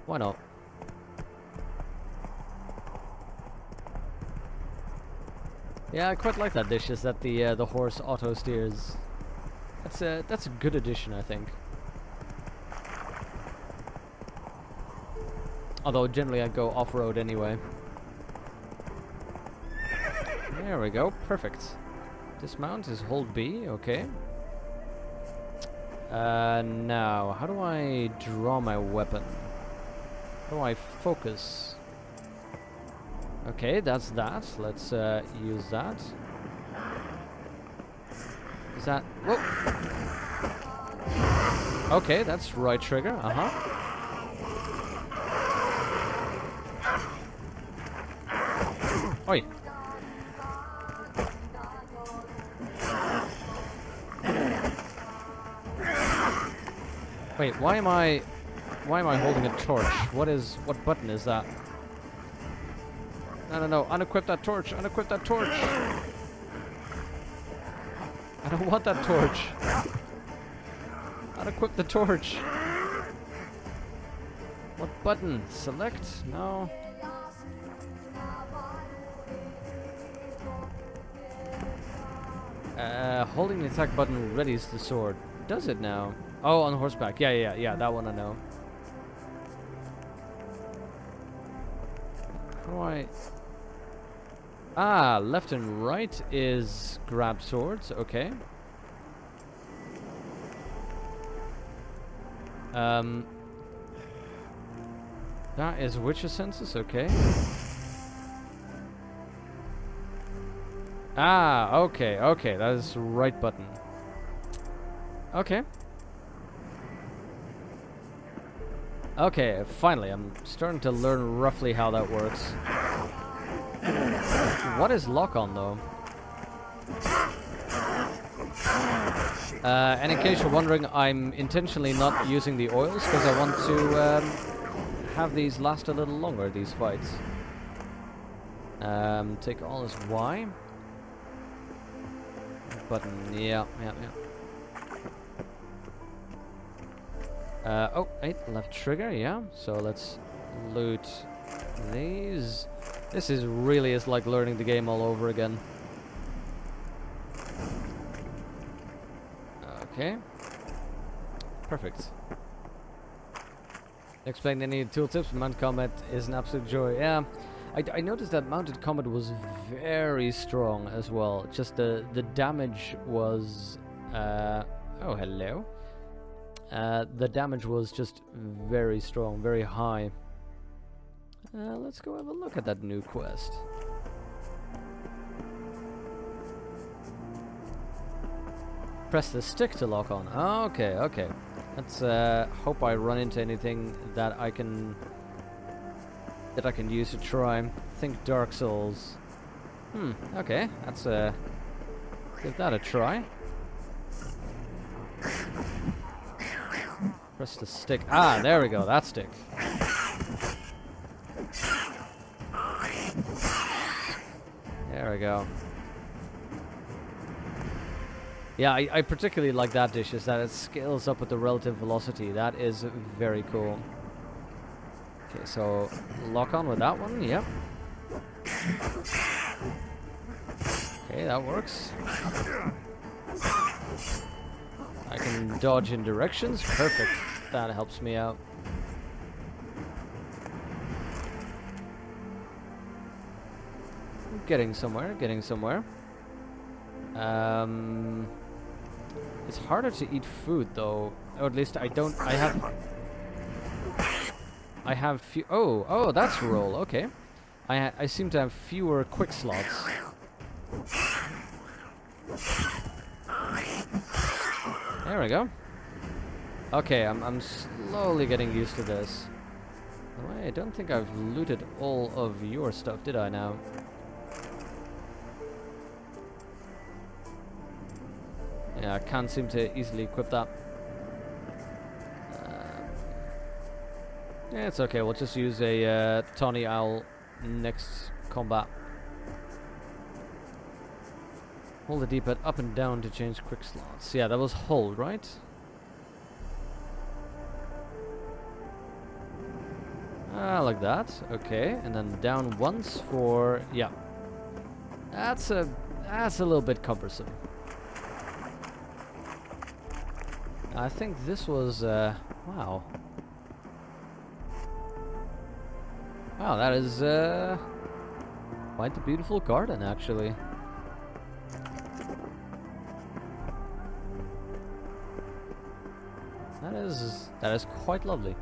Why not? Yeah, I quite like that dish, is that the horse auto steers. That's a good addition, I think. Although generally I go off-road anyway. There we go, perfect. Dismount is hold B, okay. Now, how do I draw my weapon? How do I focus? Okay, that's that. Let's use that. Is that... Whoa! Okay, that's right trigger, uh-huh. Oi! Wait, why am I holding a torch? What button is that? No, unequip that torch, unequip that torch! I don't want that torch! Unequip the torch! What button? Select? No. Holding the attack button readies the sword. Does it now? Oh, on horseback. Yeah, that one I know. How do I... Ah, left and right is grab swords, okay. That is witcher senses, okay. Ah, okay, that is right button. Okay. Okay, finally, I'm starting to learn roughly how that works. What is lock on though? And in case you're wondering, I'm intentionally not using the oils because I want to have these last a little longer, these fights. Take all as Y. Button, yeah. Oh, 8, left trigger, yeah. So let's loot these. This is really like learning the game all over again. Okay. Perfect. Explain any tooltips. Mount combat is an absolute joy. Yeah, I noticed that mounted combat was very strong as well. Just the damage was... oh, hello. The damage was just very strong, very high. Let's go have a look at that new quest. Press the stick to lock on. Oh, okay. Let's hope I run into anything that I can use to try. Think Dark Souls. Okay. Let's give that a try. Press the stick. Ah, there we go. That stick. There we go. Yeah, I particularly like that dish, is that it scales up with the relative velocity. That is very cool. Okay, so lock on with that one. Yep. Okay, that works. I can dodge in directions. Perfect. That helps me out. Getting somewhere. It's harder to eat food though, or at least I have few. Oh, that's roll. Okay, I seem to have fewer quick slots. There we go. Okay, I'm slowly getting used to this. Oh, I don't think I've looted all of your stuff, did I now? Yeah, I can't seem to easily equip that. Yeah, it's okay. We'll just use a Tawny Owl next combat. Hold the D-pad up and down to change quick slots. Yeah, that was hold, right? Like that. Okay, and then down once for... Yeah. That's a little bit cumbersome. I think this was... wow. Wow, that is quite a beautiful garden, actually. That is quite lovely.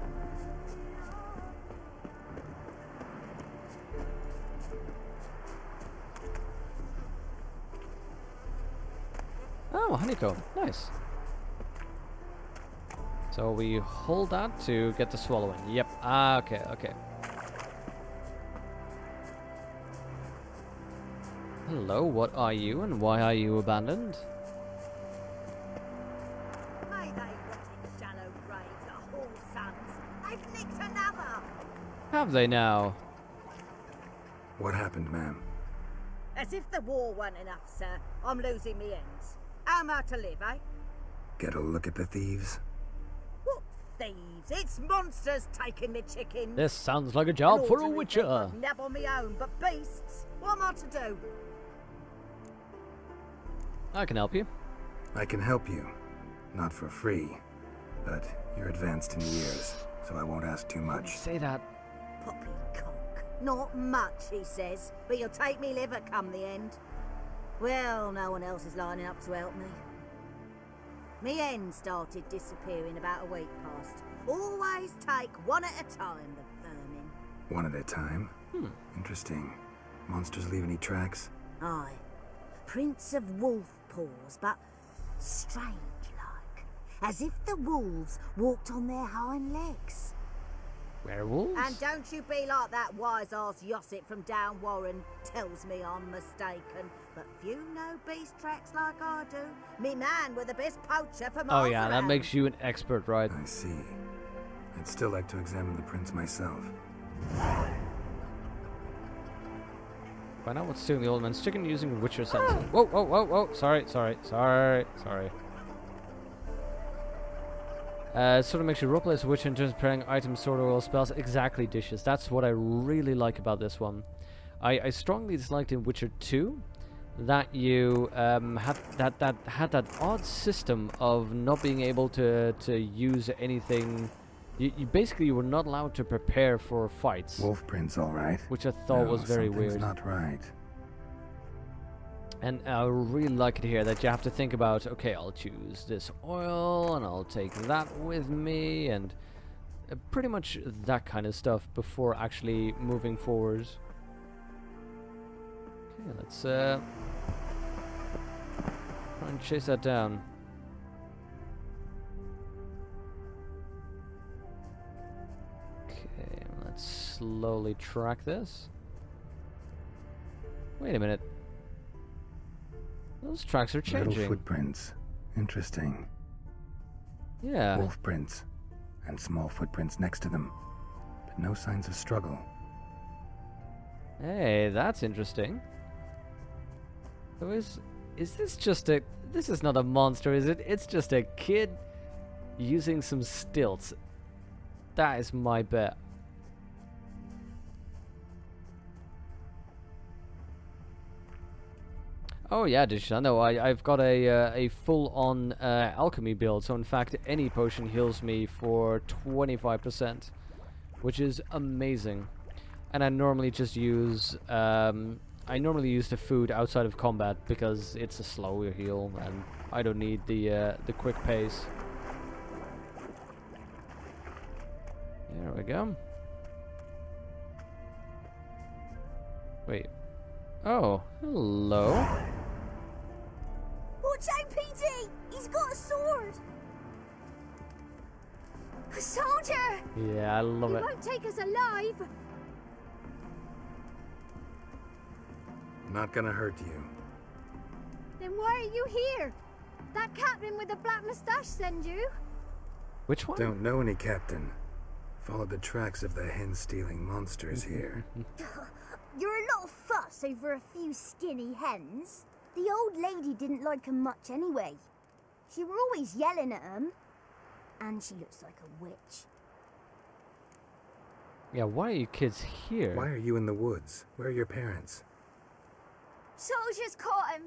Oh, honeycomb. Nice. So we hold that to get the swallowing. Yep. Ah, okay, okay. Hello, what are you and why are you abandoned? May they rot in shallow graves, the whole sons. They've nicked another. Have they now? What happened, ma'am? As if the war weren't enough, sir. I'm losing me ends. How am I to live, eh? Get a look at the thieves? What thieves? It's monsters taking me chickens. This sounds like a job for a witcher. Nab on my own, but beasts. What am I to do? I can help you. I can help you. Not for free. But you're advanced in years, so I won't ask too much. Say that. Poppycock. Not much, he says, but you'll take me liver come the end. Well, no one else is lining up to help me. Me hen started disappearing about a week past. Always take one at a time, the vermin. One at a time? Interesting. Monsters leave any tracks? Aye. Prints of wolf paws, but strange-like. As if the wolves walked on their hind legs. Werewolves? And don't you be like that wise-ass Yossit from down Warren tells me I'm mistaken. But few know beast tracks like I do. Me man were the best poacher for miles Oh yeah, that around. makes you an expert, right? I see. I'd still like to examine the prints myself. Find out what's stealing the old man's chicken using Witcher senses. Whoa, whoa, whoa, whoa. Sorry. Sort of makes you roleplay as a witcher in terms of preparing items, sword oil, spells. Exactly, dishes. That's what I really like about this one. I strongly disliked in Witcher 2 that you had that odd system of not being able to use anything. You basically were not allowed to prepare for fights. Wolf prints, all right. Which I thought was very weird. Not right. And I really like it here that you have to think about, okay, I'll choose this oil and I'll take that with me and pretty much that kind of stuff before actually moving forward. Okay, let's try and chase that down. Okay, let's slowly track this. Wait a minute. Those tracks are changing. Little footprints. Interesting. Yeah. Wolf prints. And small footprints next to them. But no signs of struggle. Hey, that's interesting. So is this just a... This is not a monster, is it? It's just a kid using some stilts. That is my bet. Oh yeah, Dish, I know. I've got a full-on alchemy build, so in fact any potion heals me for 25%, which is amazing. And I normally just use the food outside of combat because it's a slower heal, and I don't need the quick pace. There we go. Wait. Oh, hello. Watch out, PD! He's got a sword! A soldier! Yeah, I love it. He won't take us alive! Not gonna hurt you. Then why are you here? That captain with the black moustache send you? Which one? Don't know any captain. Followed the tracks of the hen-stealing monsters here. You're a lot of fuss over a few skinny hens. The old lady didn't like 'em much anyway. She were always yelling at 'em. And she looks like a witch. Yeah, why are you kids here? Why are you in the woods? Where are your parents? Soldiers caught him.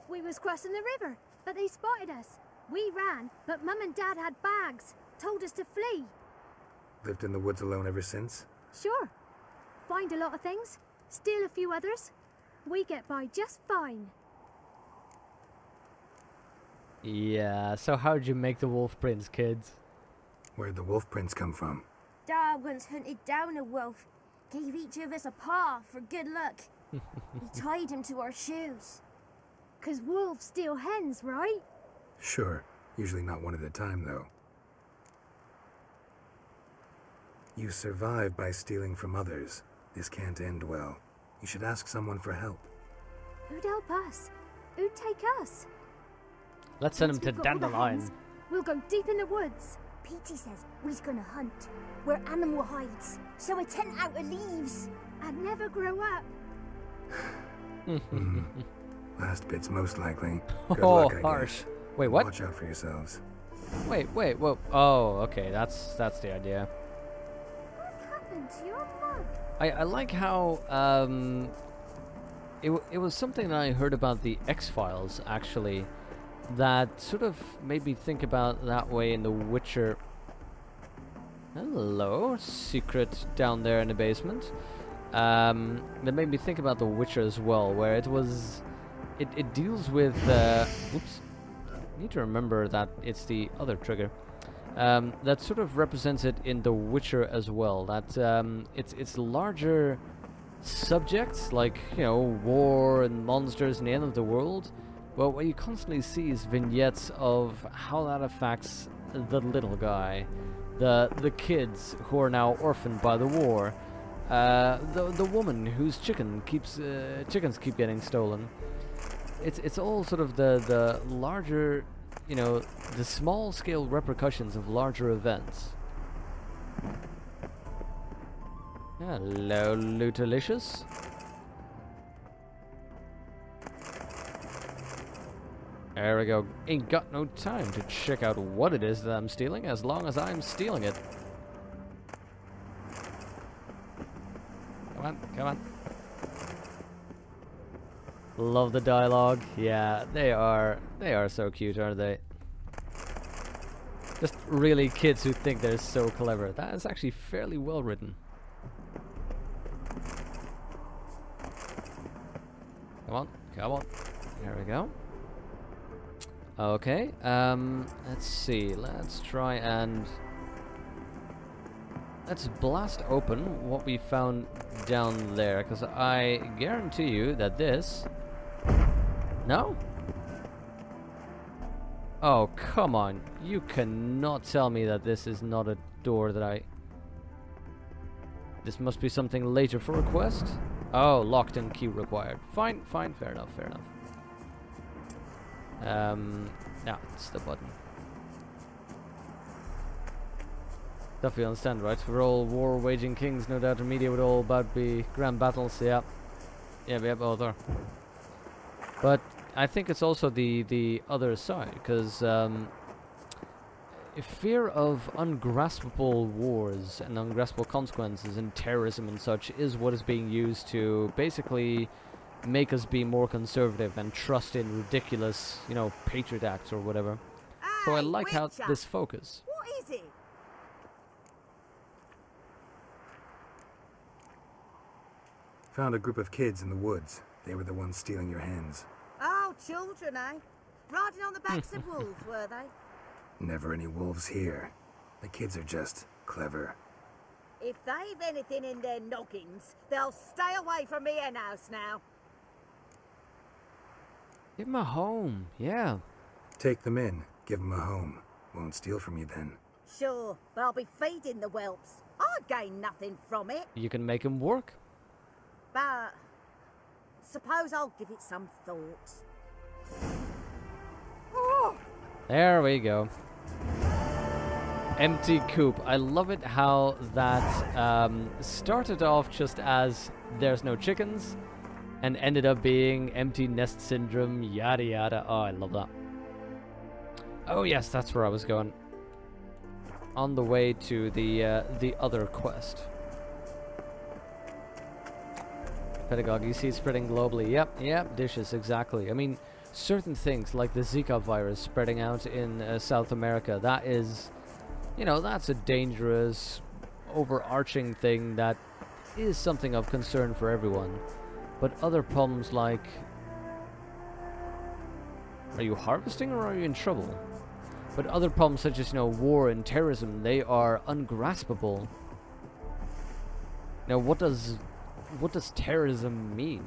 We was crossing the river, but they spotted us. We ran, but Mum and Dad had bags. Told us to flee. Lived in the woods alone ever since? Sure. Find a lot of things. Steal a few others. We get by just fine. Yeah, so how'd you make the wolf prints, kids? Where'd the wolf prints come from? Dad once hunted down a wolf. Gave each of us a paw for good luck. He tied him to our shoes. 'Cause wolves steal hens, right? Sure. Usually not one at a time, though. You survive by stealing from others. This can't end well. You should ask someone for help. Who'd help us? Who'd take us? Let's send him Once to we've got all the Dandelion. hens, we'll go deep in the woods. Petey says we's gonna hunt where animal hides, so a tent out of leaves. I'd never grow up. Last bit's most likely. Good Oh, luck, I harsh. guess. Wait, what? Watch out for yourselves. Wait, whoa. Oh, okay, that's the idea. What happened to your mum? I like how it was something that I heard about the X-Files actually that sort of made me think about that way in The Witcher. Hello, secret down there in the basement. That made me think about The Witcher as well, where it deals with oops. I need to remember that it's the other trigger. That sort of represents it in The Witcher as well. That it's larger subjects like, you know, war and monsters and the end of the world. But what you constantly see is vignettes of how that affects the little guy, the kids who are now orphaned by the war, the woman whose chickens keep getting stolen. It's all sort of the larger, you know, the small scale repercussions of larger events. Hello, Lootalicious. There we go. Ain't got no time to check out what it is that I'm stealing, as long as I'm stealing it. Come on, come on. Love the dialogue. Yeah, they are so cute, aren't they? Just really kids who think they're so clever. That is actually fairly well written. Come on, come on. There we go. Okay, let's see. Let's try and let's blast open what we found down there, because I guarantee you that this... No? Oh, come on. You cannot tell me that this is not a door that I... This must be something later for a quest? Oh, locked in key required. Fine, fine, fair enough, fair enough. No, it's the button. Stuff you understand, right? We're all war-waging kings, no doubt the media would all about be grand battles, yeah. Yeah, we have other. But I think it's also the other side, because fear of ungraspable wars and ungraspable consequences and terrorism and such is what is being used to basically make us be more conservative and trust in ridiculous, you know, patriot acts or whatever. So I like how this focus. What is it? Found a group of kids in the woods. They were the ones stealing your hens. Oh, children, eh? Riding on the backs of wolves, were they? Never any wolves here. The kids are just clever. If they've anything in their noggins, they'll stay away from me hen house now. Give him a home, yeah. Take them in. Give them a home. Won't steal from you then. Sure, but I'll be feeding the whelps. I gain nothing from it. You can make him work. But suppose I'll give it some thought. Oh. There we go. Empty coop. I love it how that started off just as there's no chickens and ended up being empty nest syndrome, yada yada. Oh, I love that. Oh yes, that's where I was going. On the way to the other quest. Pedagogue, you see it spreading globally. Yep, dishes, exactly. I mean, certain things like the Zika virus spreading out in South America, that is, you know, that's a dangerous, overarching thing that is something of concern for everyone. But other problems like... Are you harvesting or are you in trouble? But other problems such as, you know, war and terrorism, they are ungraspable. Now, what does terrorism mean?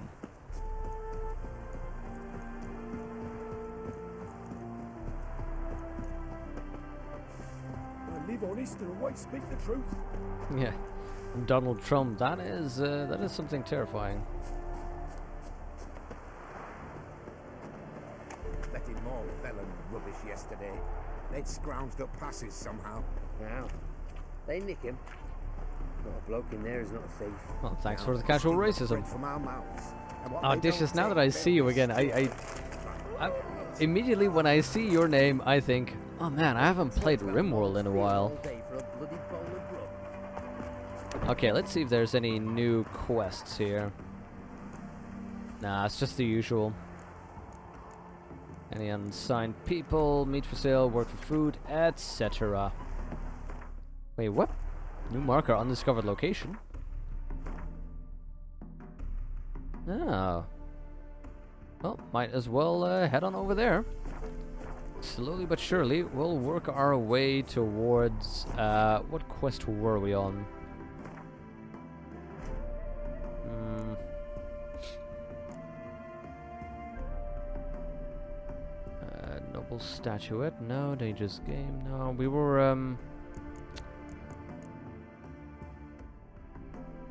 I live honest and always speak the truth. Yeah, Donald Trump. That is something terrifying. Let him all fell and rubbish yesterday. They'd scrounged up passes somehow. Wow. They nick him. Not a bloke in there is not a thief. Well, thanks for the casual racism. From our mouths. Oh, Dishes, now that I see you again, I immediately when I see your name, I think, oh man, I haven't played RimWorld in a while. Okay, let's see if there's any new quests here. Nah, it's just the usual. Any unsigned people, meat for sale, work for food, etc. Wait, what? New marker, undiscovered location? Oh. Well, might as well head on over there. Slowly but surely, we'll work our way towards... what quest were we on? Noble statuette, no. Dangerous game, no. We were,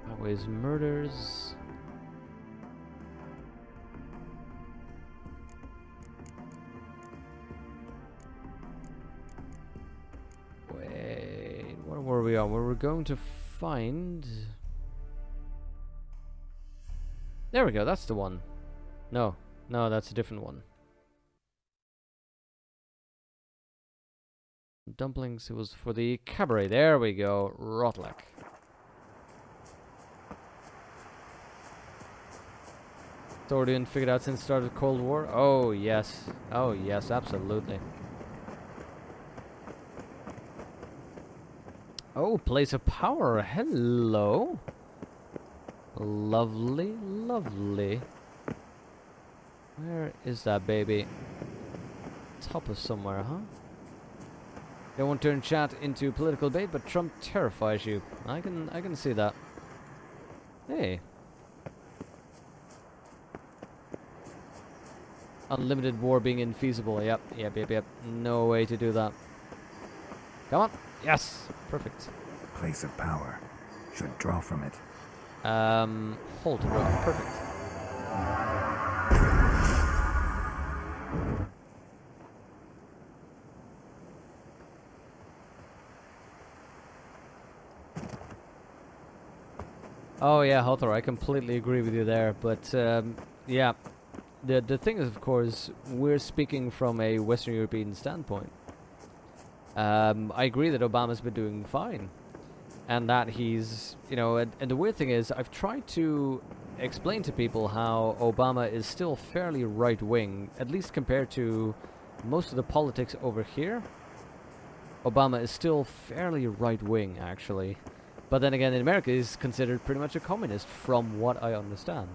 Highways murders. Wait, what were we on? We were going to find... There we go, that's the one. No, that's a different one. Dumplings, it was for the cabaret. There we go, Rotlek. Thordian figured out since the start of the Cold War? Oh yes, absolutely. Oh, place of power, hello. Lovely, lovely. Where is that baby? Top of somewhere, huh? Don't want to turn chat into political bait, but Trump terrifies you. I can see that. Hey. Unlimited war being infeasible. Yep. No way to do that. Come on. Yes. Perfect. Place of power. Should draw from it. Hold to draw. Perfect. Oh yeah, Hothor, I completely agree with you there, but yeah, the thing is, of course, we're speaking from a Western European standpoint. I agree that Obama's been doing fine, and that he's, you know, and the weird thing is, I've tried to explain to people how Obama is still fairly right-wing, at least compared to most of the politics over here. Obama is still fairly right-wing, actually. But then again, in America, he's considered pretty much a communist, from what I understand.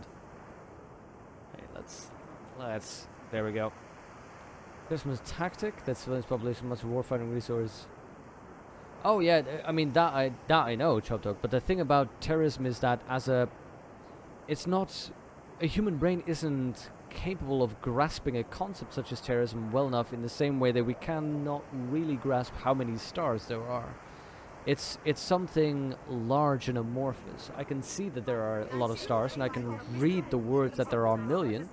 Hey, let's, there we go. Christmas tactic, that civilians population must warfighting resource. Oh yeah, I mean, that I know, Chop Dog, but the thing about terrorism is that it's not, a human brain isn't capable of grasping a concept such as terrorism well enough in the same way that we cannot really grasp how many stars there are. It's something large and amorphous. I can see that there are a lot of stars, and I can read the words that there are millions.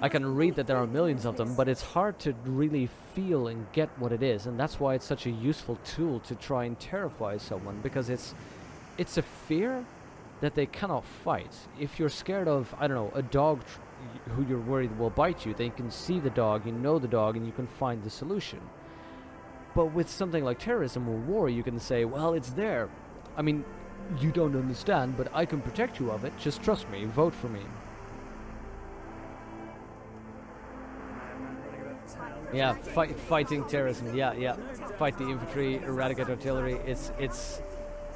I can read that there are millions of them, but it's hard to really feel and get what it is, and that's why it's such a useful tool to try and terrify someone, because it's a fear that they cannot fight. If you're scared of, I don't know, a dog who you're worried will bite you, then you can see the dog, you know the dog, and you can find the solution. But with something like terrorism or war, you can say, well, it's there. I mean, you don't understand, but I can protect you of it. Just trust me. Vote for me. Yeah, fighting terrorism. Yeah, yeah. Fight the infantry, eradicate artillery. It's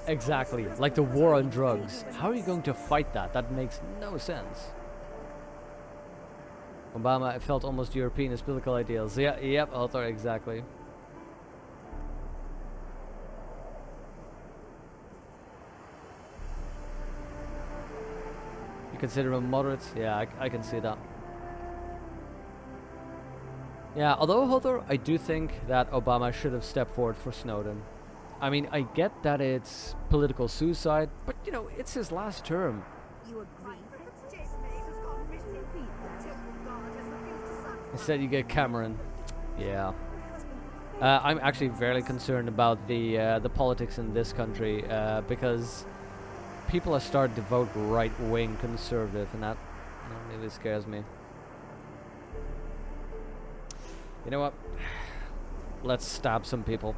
exactly like the war on drugs. How are you going to fight that? That makes no sense. Obama felt almost European as political ideals. Yeah, yep, author, exactly. You consider him moderate? Yeah, I can see that. Yeah, although, Holder, I do think that Obama should have stepped forward for Snowden. I mean, I get that it's political suicide, but, you know, it's his last term. You agree? Instead, you get Cameron. Yeah. I'm actually very concerned about the politics in this country, because people are starting to vote right-wing conservative, and that really scares me. You know what? Let's stab some people.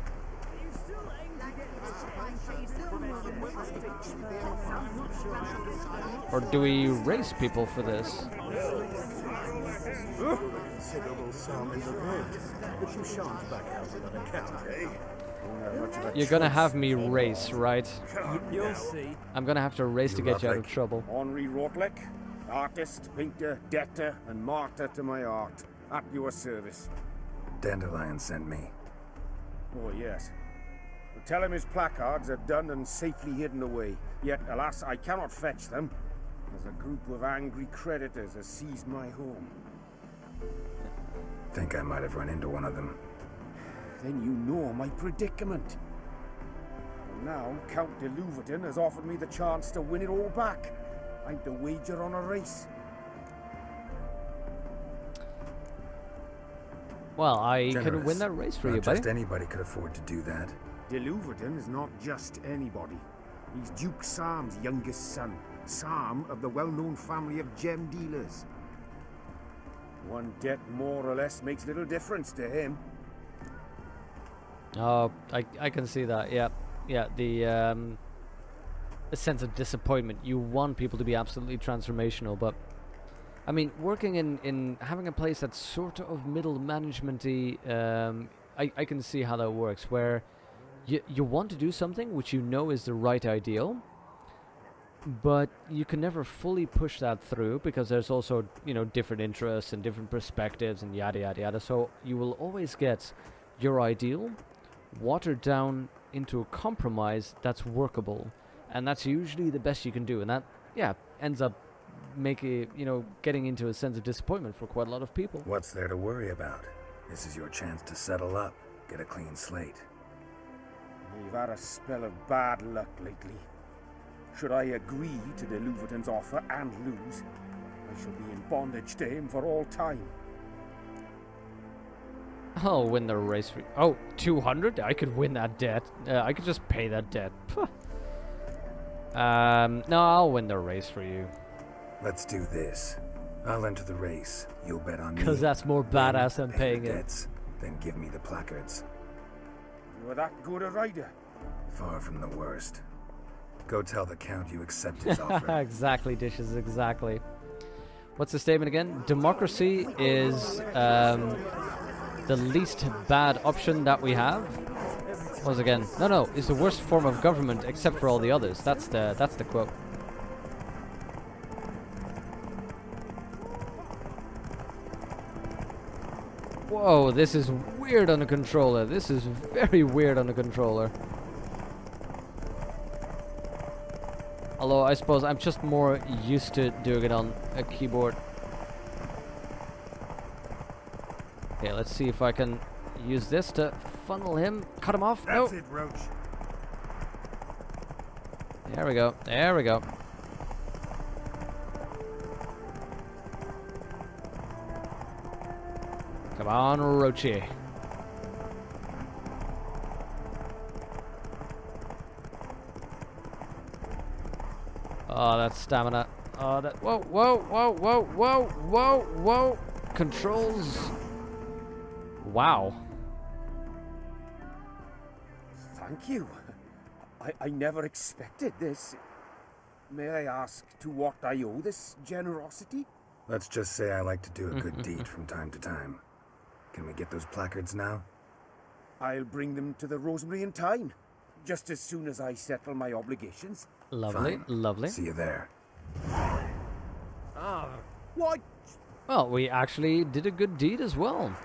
Or do we race people for this? Considerable sum in the bank, but you shan't back out of an account, eh? You're gonna have me race, right? You'll see. I'm gonna have to race to get you out of trouble. Henri Rotlick, artist, painter, debtor, and martyr to my art, at your service. Dandelion sent me. Oh, yes. Well, tell him his placards are done and safely hidden away. Yet, alas, I cannot fetch them, as a group of angry creditors has seized my home. Think I might have run into one of them. Then you know my predicament. And now, Count de Louverton has offered me the chance to win it all back. I'm to wager on a race. Well, I Generous. could win that race for Not you, buddy. just anybody could afford to do that. De Louverton is not just anybody. He's Duke Sam's youngest son. Sam of the well-known family of gem dealers. One debt more or less makes little difference to him. Oh, I can see that. Yeah, yeah. The sense of disappointment. You want people to be absolutely transformational, but I mean, working in having a place that's sort of middle managementy. I can see how that works. Where you want to do something which you know is the right ideal, but you can never fully push that through because there's also, you know, different interests and different perspectives and yada yada yada. So you will always get your ideal watered down into a compromise that's workable, and that's usually the best you can do, and that, yeah, ends up making, you know, getting into a sense of disappointment for quite a lot of people. What's there to worry about? This is your chance to settle up, get a clean slate. We've had a spell of bad luck lately. Should I agree to de Louverton's offer and lose, I shall be in bondage to him for all time. I'll win the race for you. Oh, 200? I could win that debt. I could just pay that debt. No, I'll win the race for you. Let's do this. I'll enter the race. You'll bet on me. Because that's more badass than Pay paying the it. debts, then give me the placards. You're that good a rider. Far from the worst. Go tell the Count you accept his offer. Exactly, Dishes, exactly. What's the statement again? Democracy is the least bad option that we have. Once again, no, it's the worst form of government except for all the others. That's the quote. Whoa, this is weird on the controller. This is very weird on the controller. Although I suppose I'm just more used to doing it on a keyboard. Okay, let's see if I can use this to funnel him. Cut him off. That's No. it, Roach. There we go. There we go. Come on, Roachy. Oh, that's stamina. Oh, that. Whoa, whoa, whoa, whoa, whoa, whoa, whoa. Controls. Wow. Thank you. I never expected this. May I ask to what I owe this generosity? Let's just say I like to do a good deed from time to time. Can we get those placards now? I'll bring them to the Rosemary in time, just as soon as I settle my obligations. Lovely, Fine. lovely. See you there. What? Well, we actually did a good deed as well.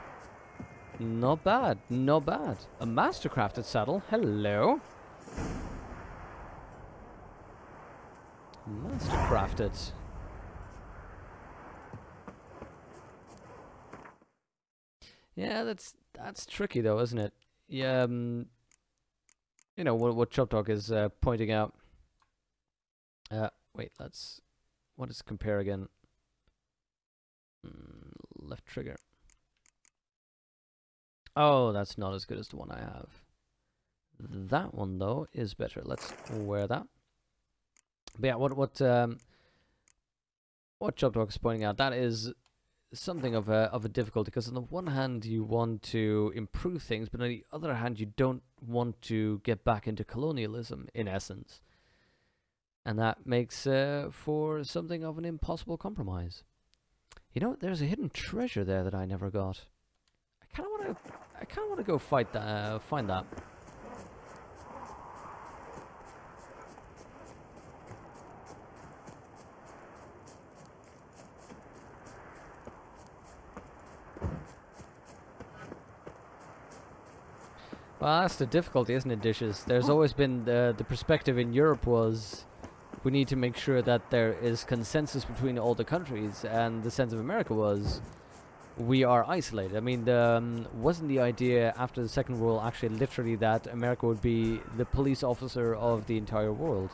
Not bad, not bad. A mastercrafted saddle. Hello. Mastercrafted. Yeah, that's tricky though, isn't it? Yeah, you know what Chop Dog is pointing out. Wait, what is compare again? Left trigger. Oh, that's not as good as the one I have. That one though is better. Let's wear that. But yeah, what Chop Dog is pointing out, that is something of a difficulty, because on the one hand you want to improve things, but on the other hand you don't want to get back into colonialism in essence, and that makes for something of an impossible compromise. You know, there's a hidden treasure there that I never got. I kind of want to go find that. Well, that's the difficulty, isn't it, Dishes? There's always been the perspective in Europe was we need to make sure that there is consensus between all the countries, and the sense of America was we are isolated. I mean, wasn't the idea after the Second World actually literally that America would be the police officer of the entire world?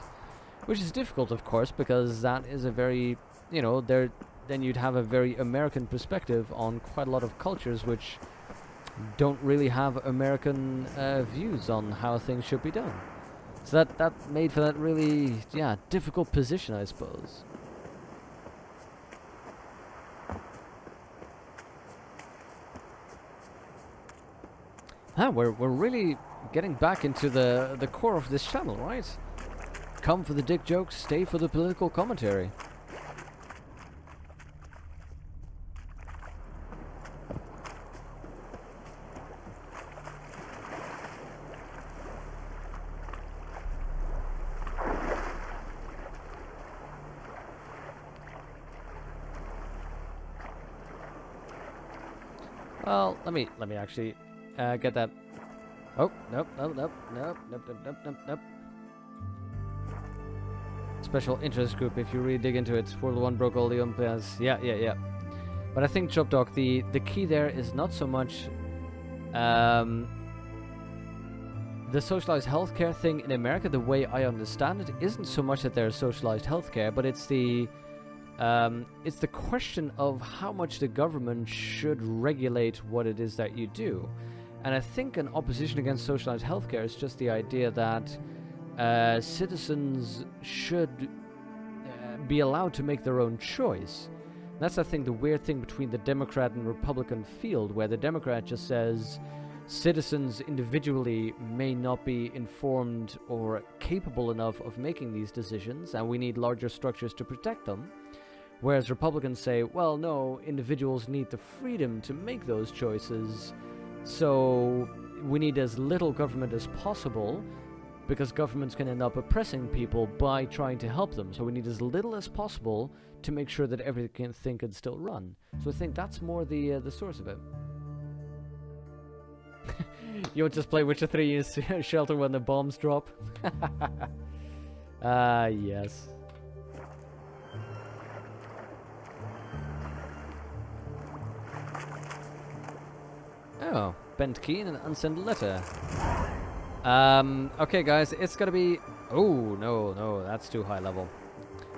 Which is difficult, of course, because that is a very, you know, then you'd have a very American perspective on quite a lot of cultures which don't really have American views on how things should be done. So that made for that really, yeah, difficult position, I suppose. We're really getting back into the core of this channel, right? Come for the dick jokes, stay for the political commentary. Well, let me actually get that. Oh, nope. Special interest group, if you really dig into it. World 1 broke all the umpires. Yeah. But I think, Chop Dog, the key there is not so much the socialized healthcare thing in America. The way I understand it isn't so much that there's socialized healthcare, but it's the question of how much the government should regulate what it is that you do. And I think an opposition against socialized healthcare is just the idea that citizens should be allowed to make their own choice. And that's, I think, the weird thing between the Democrat and Republican field, where the Democrat just says citizens individually may not be informed or capable enough of making these decisions, and we need larger structures to protect them. Whereas Republicans say, well, no, individuals need the freedom to make those choices, so we need as little government as possible, because governments can end up oppressing people by trying to help them. So we need as little as possible to make sure that everything can still run. So I think that's more the source of it. You would just play Witcher 3 in shelter when the bombs drop? Yes. Oh, bent key and an unsent letter. Okay, guys, it's gonna be... Oh, no, that's too high level.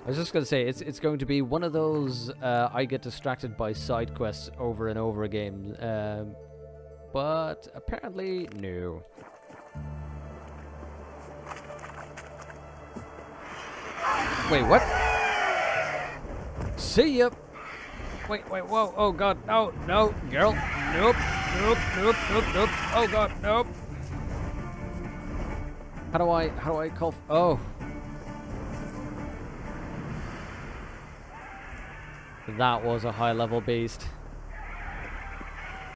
I was just gonna say, it's going to be one of those I get distracted by side quests over and over again. But apparently, no. Wait, what? See ya! Wait, whoa, oh god, no, girl, nope, oh god, nope. How do I call oh. That was a high level beast.